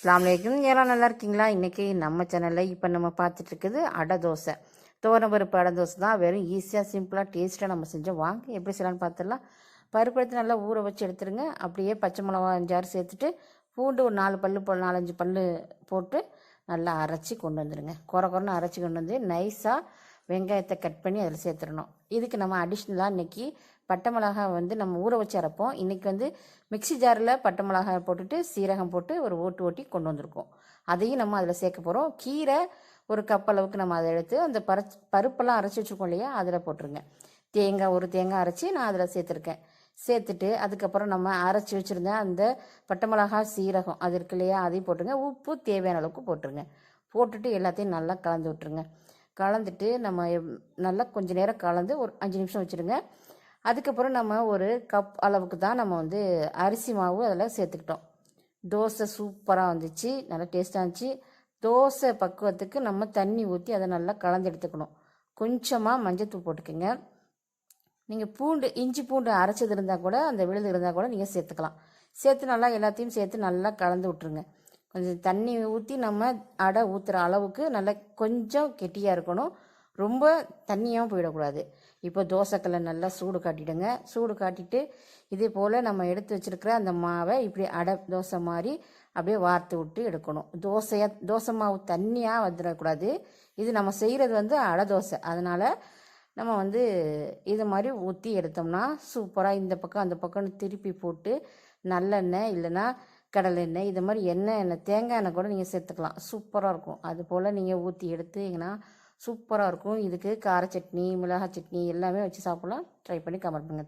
அஸ்ஸலாமு அலைக்கும். யாரும் நல்லா இருக்கீங்களா? இன்றைக்கி நம்ம சேனலில் இப்போ நம்ம பார்த்துட்ருக்குது அடை தோசை, துவரம்பருப்பு அடை தோசை தான். வெறும் ஈஸியாக சிம்பிளாக டேஸ்ட்டாக நம்ம செஞ்சோம். வாங்க எப்படி செய்யலான்னு பார்த்துடலாம். பருப்பு எடுத்து நல்லா ஊற வச்சு எடுத்துருங்க. அப்படியே பச்சை மிளகா 5-6 சேர்த்துட்டு, பூண்டு ஒரு 4 பல் 4-5 பல் போட்டு நல்லா அரைச்சி கொண்டு வந்துடுங்க. குறைன்னு அரைச்சி கொண்டு வந்து நைஸாக வெங்காயத்தை கட் பண்ணி அதில் சேர்த்துடணும். இதுக்கு நம்ம அடிஷ்னலாக இன்றைக்கி பட்டை மிளகாய் வந்து நம்ம ஊற வச்சு அரைப்போம். இன்றைக்கி வந்து மிக்சி ஜாரில் பட்டை மிளகாய் போட்டுட்டு சீரகம் போட்டு ஒரு ஓட்டி கொண்டு வந்திருக்கோம். அதையும் நம்ம அதில் சேர்க்க போகிறோம். கீரை ஒரு கப் அளவுக்கு நம்ம அதை எடுத்து அந்த பருப்பெல்லாம் அரைச்சி வச்சுருக்கோம் இல்லையா, அதில் போட்டுருங்க. தேங்காய் ஒரு தேங்காய் அரைச்சி நான் அதில் சேர்த்துருக்கேன். சேர்த்துட்டு அதுக்கப்புறம் நம்ம அரைச்சி வச்சுருந்தேன் அந்த பட்டை மிளகாய் சீரகம் அது இருக்கு இல்லையா, அதையும் போட்டுருங்க. உப்பு தேவையான அளவுக்கு போட்டுருங்க. போட்டுட்டு எல்லாத்தையும் நல்லா கலந்து விட்டுருங்க. கலந்துட்டு நம்ம நல்லா கொஞ்சம் நேரம் கலந்து ஒரு 5 நிமிஷம் வச்சுருங்க. அதுக்கப்புறம் நம்ம ஒரு கப் அளவுக்கு தான் நம்ம வந்து அரிசி மாவு அதில் சேர்த்துக்கிட்டோம். தோசை சூப்பராக வந்துச்சு, நல்லா டேஸ்ட்டாக இருந்துச்சு. தோசை பக்குவத்துக்கு நம்ம தண்ணி ஊற்றி அதை நல்லா கலந்து எடுத்துக்கணும். கொஞ்சமாக மஞ்சத்தூள் போட்டுக்கோங்க. நீங்கள் இஞ்சி பூண்டு அரைச்சது இருந்தால் கூட, அந்த விழுது இருந்தால் கூட நீங்கள் சேர்த்துக்கலாம். சேர்த்து நல்லா எல்லாத்தையும் சேர்த்து நல்லா கலந்து விட்ருங்க. கொஞ்சம் தண்ணி ஊற்றி நம்ம அடை ஊற்றுற அளவுக்கு நல்லா கொஞ்சம் கெட்டியாக இருக்கணும். ரொம்ப தண்ணியாகவும் போயிடக்கூடாது. இப்போ தோசைக்கல்லை நல்லா சூடு காட்டிவிடுங்க. சூடு காட்டிட்டு இதே போல் நம்ம எடுத்து வச்சுருக்கிற அந்த மாவை இப்படி அடை தோசை மாதிரி அப்படியே வார்த்து விட்டு எடுக்கணும். தோசை மாவு தண்ணியாக வந்துடக்கூடாது. இது நம்ம செய்கிறது வந்து அடை தோசை. அதனால் நம்ம வந்து இது மாதிரி ஊற்றி எடுத்தோம்னா சூப்பராக இந்த பக்கம் அந்த பக்கம்னு திருப்பி போட்டு நல்லெண்ணெய் இல்லைன்னா கடலெண்ணெய் இது மாதிரி எண்ணெய் தேங்காய் எண்ணெய் கூட நீங்கள் சேர்த்துக்கலாம். சூப்பராக இருக்கும். அது போல் நீங்கள் ஊற்றி எடுத்தீங்கன்னா சூப்பராக இருக்கும். இதுக்கு கார சட்னி, மிளகாய் சட்னி எல்லாமே வச்சு சாப்பிட்லாம். ட்ரை பண்ணி கமெண்ட் பண்ணுங்கள்.